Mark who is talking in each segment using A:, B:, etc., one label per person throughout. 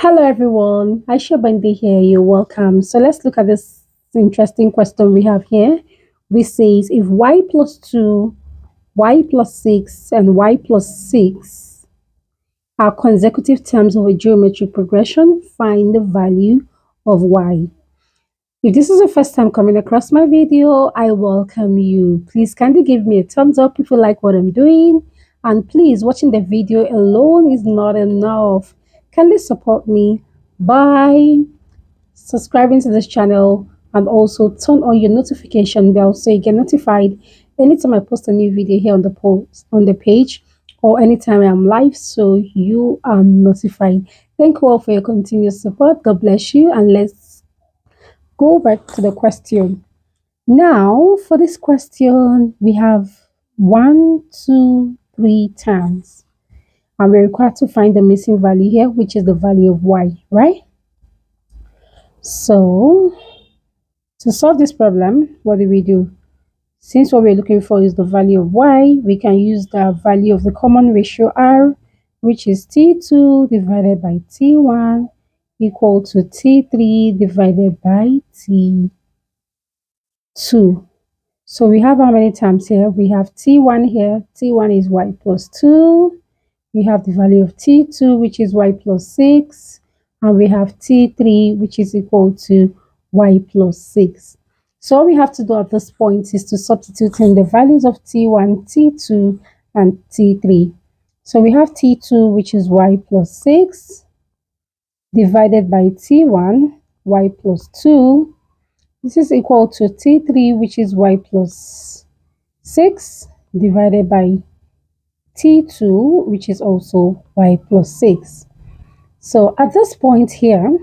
A: Hello everyone, Aisha Bandi here, you're welcome. So let's look at this interesting question we have here, which says if y plus 2, y plus 6 and y plus 6 are consecutive terms of a geometric progression, find the value of y. If this is the first time coming across my video, I welcome you. Please kindly give me a thumbs up if you like what I'm doing, and please, watching the video alone is not enough. Kindly support me by subscribing to this channel and also turn on your notification bell so you get notified anytime I post a new video here on the page, or anytime I'm live, so you are notified. Thank you all for your continuous support. God bless you, and let's go back to the question. Now for this question, we have 1, 2, 3 terms, and we're required to find the missing value here, which is the value of y, right? So to solve this problem, what do? Since what we're looking for is the value of y, we can use the value of the common ratio r, which is t2 divided by t1 equal to t3 divided by t2. So we have how many terms here? We have t1 here. T1 is y plus 2. We have the value of t2, which is y plus 6. And we have t3, which is equal to y plus 6. So all we have to do at this point is to substitute in the values of t1, t2, and t3. So we have t2, which is y plus 6, divided by t1, y plus 2. This is equal to t3, which is y plus 6, divided by t2, which is also y plus 6. So at this point here,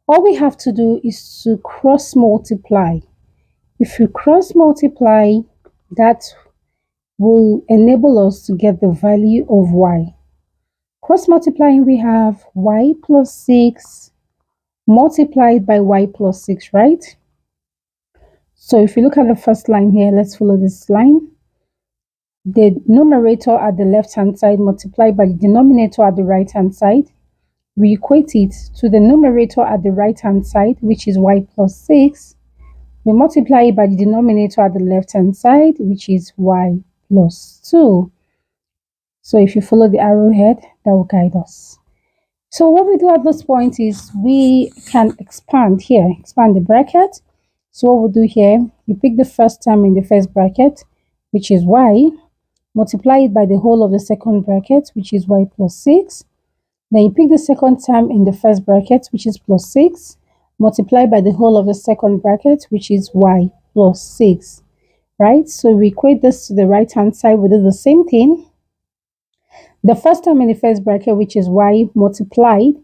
A: all we have to do is to cross multiply. If you cross multiply, that will enable us to get the value of y. Cross multiplying, we have y plus 6 multiplied by y plus 6, right? So if you look at the first line here, let's follow this line. The numerator at the left hand side multiplied by the denominator at the right hand side. We equate it to the numerator at the right hand side, which is y plus 6. We multiply it by the denominator at the left hand side, which is y plus 2. So if you follow the arrowhead, that will guide us. So what we do at this point is we can expand here, expand the bracket. So what we'll do here, we pick the first term in the first bracket, which is y, multiply it by the whole of the second bracket, which is y plus 6. Then you pick the second term in the first bracket, which is plus 6, multiply by the whole of the second bracket, which is y plus 6, right? So we equate this to the right hand side. We do the same thing. The first term in the first bracket, which is y, multiplied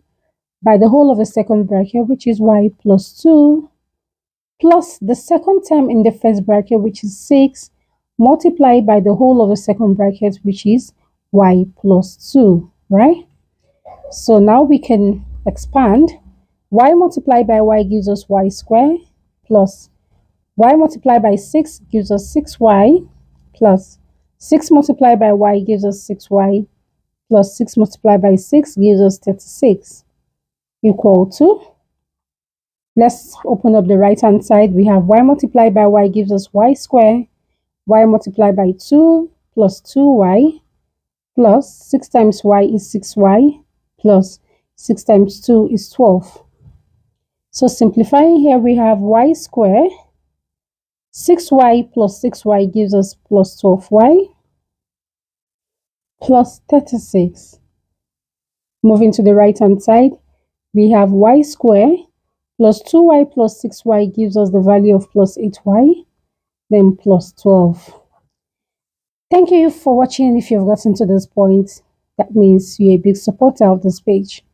A: by the whole of the second bracket, which is y plus 2, plus the second term in the first bracket, which is 6, multiplied by the whole of the second bracket, which is y plus 2, right? So now we can expand. Y multiplied by y gives us y squared, plus y multiplied by 6 gives us 6y, plus 6 multiplied by y gives us 6y, plus 6 multiplied by 6 gives us 36, equal to, let's open up the right hand side. We have y multiplied by y gives us y squared, y multiplied by 2 plus 2y, plus 6 times y is 6y, plus 6 times 2 is 12. So simplifying here, we have y squared, 6y plus 6y gives us plus 12y, plus 36. Moving to the right hand side, we have y squared plus 2y plus 6y gives us the value of plus 8y, then plus 12. Thank you for watching. If you've gotten to this point, that means you're a big supporter of this page.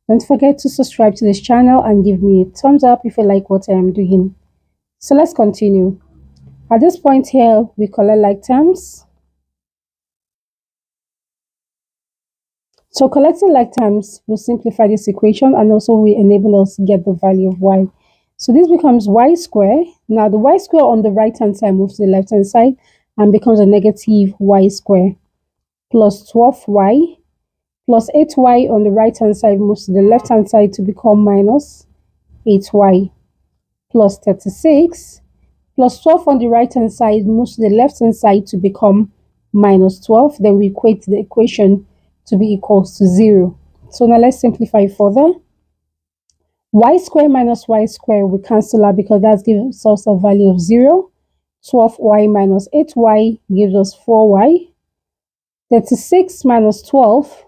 A: Don't forget to subscribe to this channel and give me a thumbs up if you like what I am doing. So let's continue. At this point here, we collect like terms. So collecting like terms will simplify this equation and also will enable us to get the value of y. So this becomes y squared. Now the y squared on the right hand side moves to the left hand side and becomes a negative y squared, plus 12y plus 8y on the right hand side moves to the left hand side to become minus 8y, plus 36 plus 12 on the right hand side moves to the left hand side to become minus 12. Then we equate the equation to be equals to 0. So now let's simplify further. Y square minus y square we cancel out because that gives us a value of 0. 12y minus 8y gives us 4y. 36 minus 12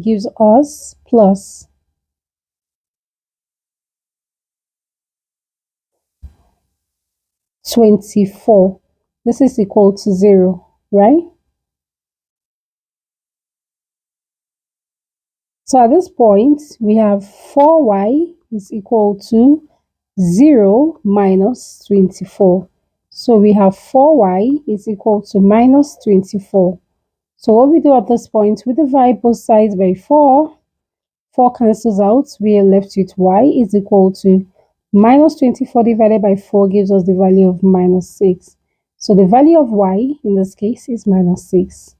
A: gives us plus 24. This is equal to 0, right? So at this point, we have 4y is equal to 0 minus 24. So we have 4y is equal to minus 24. So what we do at this point, we divide both sides by 4. 4 cancels out. We are left with y is equal to minus 24 divided by 4 gives us the value of minus 6. So the value of y in this case is minus 6.